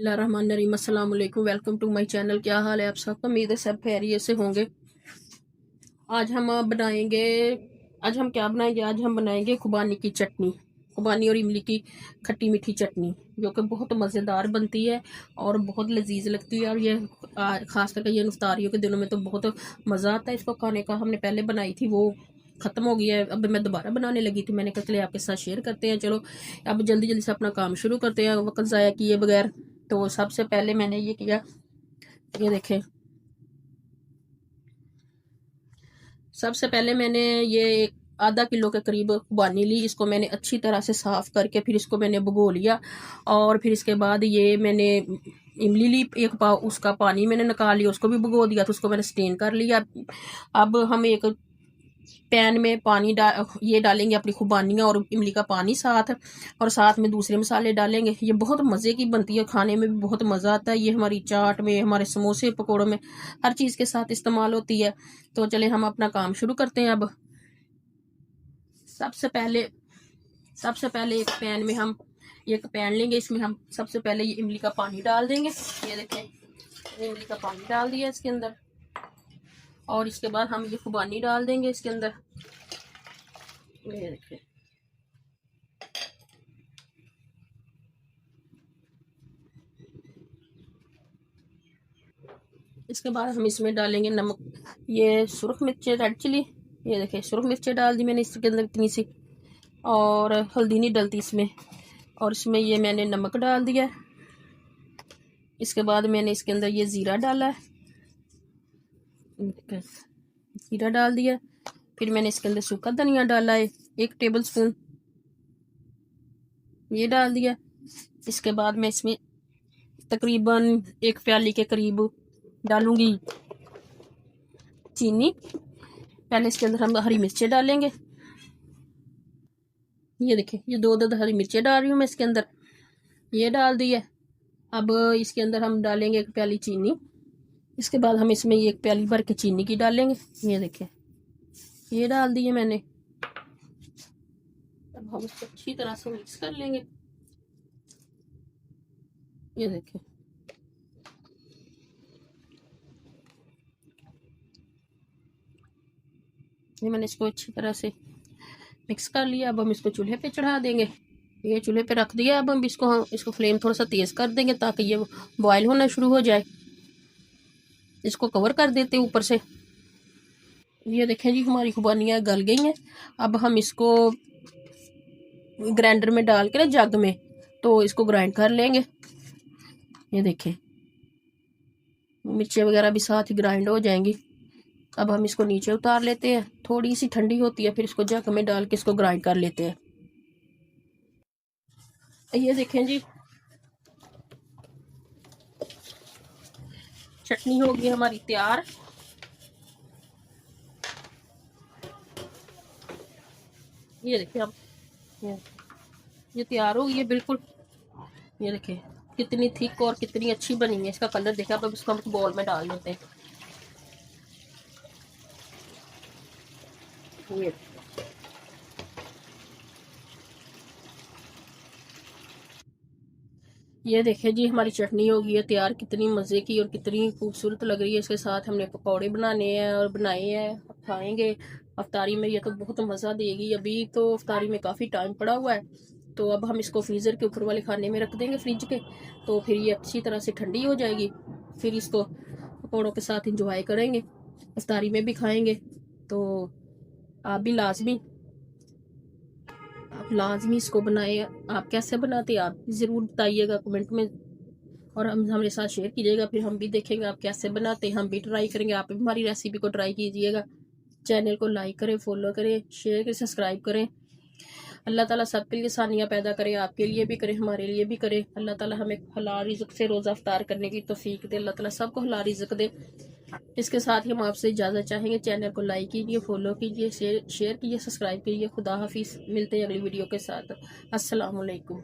बिस्मिल्लाहिर्रहमानिर्रहीम, अस्सलाम वालेकुम। Welcome to my channel. क्या हाल है आप सबका? उम्मीद है सब खैरियत से होंगे। आज हम बनाएंगे आज हम क्या बनाएंगे? आज हम बनाएंगे खुबानी की चटनी। खुबानी और इमली की खट्टी मीठी चटनी, जो कि बहुत मज़ेदार बनती है और बहुत लजीज लगती है। और ये ख़ास करके ये इफ्तारियों के दिनों में तो बहुत मज़ा आता है इसको खाने का। हमने पहले बनाई थी, वो ख़त्म हो गई है। अब मैं दोबारा बनाने लगी थी, मैंने कहा चलिए आपके साथ शेयर करते हैं। चलो अब जल्दी जल्दी से अपना काम शुरू करते हैं, वक्त ज़ाया किए बगैर। तो सबसे पहले मैंने ये किया, ये देखें, सबसे पहले मैंने ये आधा किलो के करीब खुबानी ली। इसको मैंने अच्छी तरह से साफ़ करके फिर इसको मैंने भिगो लिया। और फिर इसके बाद ये मैंने इमली ली, एक पाव, उसका पानी मैंने निकाल लिया, उसको भी भिगो दिया, तो उसको मैंने स्टेन कर लिया। अब हम एक पैन में पानी ये डालेंगे अपनी खुबानियाँ और इमली का पानी साथ, और साथ में दूसरे मसाले डालेंगे। ये बहुत मज़े की बनती है, खाने में भी बहुत मज़ा आता है। ये हमारी चाट में, हमारे समोसे पकौड़ों में, हर चीज़ के साथ इस्तेमाल होती है। तो चले हम अपना काम शुरू करते हैं। अब सबसे पहले एक पैन में हम एक पैन लेंगे, इसमें हम सबसे पहले ये इमली का पानी डाल देंगे। ये देखें, इमली का पानी डाल दिया इसके अंदर, और इसके बाद हम ये खुबानी डाल देंगे इसके अंदर। ये देखें, इसके बाद हम इसमें डालेंगे नमक, ये सुरख मिर्चें, रेड चिली। ये देखें, सुरख मिर्चें डाल दी मैंने इसके अंदर इतनी सी, और हल्दी नहीं डलती इसमें। और इसमें ये मैंने नमक डाल दिया। इसके बाद मैंने इसके अंदर ये ज़ीरा डाला है, ज़ीरा डाल दिया। फिर मैंने इसके अंदर सूखा धनिया डाला है, 1 टेबल स्पून, ये डाल दिया। इसके बाद मैं इसमें तकरीबन 1 प्याली के करीब डालूंगी चीनी। पहले इसके अंदर हम हरी मिर्चें डालेंगे। ये देखिए, ये 2 हरी मिर्चें डाल रही हूँ मैं इसके अंदर, ये डाल दी है। अब इसके अंदर हम डालेंगे 1 प्याली चीनी। इसके बाद हम इसमें 1 प्याली भर के चीनी की डालेंगे। ये देखिए, ये डाल दी है मैंने। अब हम इसको अच्छी तरह से मिक्स कर लेंगे। ये देखिए, ये मैंने इसको अच्छी तरह से मिक्स कर लिया। अब हम इसको चूल्हे पे चढ़ा देंगे। ये चूल्हे पे रख दिया। अब हम इसको फ्लेम थोड़ा सा तेज़ कर देंगे ताकि ये बॉयल होना शुरू हो जाए। इसको कवर कर देते हैं ऊपर से। ये देखें जी, हमारी खुबानियाँ गल गई हैं। अब हम इसको ग्राइंडर में डाल के ना, जग में, तो इसको ग्राइंड कर लेंगे। ये देखें, मिर्चें वगैरह भी साथ ही ग्राइंड हो जाएंगी। अब हम इसको नीचे उतार लेते हैं, थोड़ी सी ठंडी होती है, फिर इसको जग में डाल के इसको ग्राइंड कर लेते हैं। ये देखें जी, चटनी होगी हमारी तैयार। ये देखिए, अब ये तैयार हो गई है बिल्कुल। ये देखिए कितनी थिक और कितनी अच्छी बनी है, इसका कलर देखिए। अब इसको हम बॉल में डाल देते हैं। ये देखिए जी, हमारी चटनी हो गई है तैयार। कितनी मज़े की और कितनी खूबसूरत लग रही है। इसके साथ हमने पकौड़े बनाने हैं और बनाए हैं, खाएंगे अफ्तारी में। ये तो बहुत मज़ा देगी। अभी तो अफ्तारी में काफ़ी टाइम पड़ा हुआ है, तो अब हम इसको फ्रीज़र के ऊपर वाले खाने में रख देंगे, फ्रिज के। तो फिर ये अच्छी तरह से ठंडी हो जाएगी, फिर इसको पकौड़ों के साथ इंजॉय करेंगे, अफ्तारी में भी खाएंगे। तो आप भी लाजमी इसको बनाए। आप कैसे बनाते हैं आप ज़रूर बताइएगा कमेंट में, और हम हमारे साथ शेयर कीजिएगा। फिर हम भी देखेंगे आप कैसे बनाते हैं, हम भी ट्राई करेंगे। आप भी हमारी रेसिपी को ट्राई कीजिएगा। चैनल को लाइक करें, फॉलो करें, शेयर करें, सब्सक्राइब करें। अल्लाह ताला सबके लिए आसानियाँ पैदा करे, आपके लिए भी करे, हमारे लिए भी करे। अल्लाह ताला हमें हलाल रिज़्क से रोज़ा अफ्तार करने की तौफीक दे। अल्लाह ताला सबको हलाल रिज़्क दे। इसके साथ ही हम आपसे इजाज़त चाहेंगे। चैनल को लाइक कीजिए, फॉलो कीजिए, शेयर कीजिए, सब्सक्राइब कीजिए। खुदा हाफिज़। मिलते हैं अगली वीडियो के साथ। अस्सलाम वालेकुम।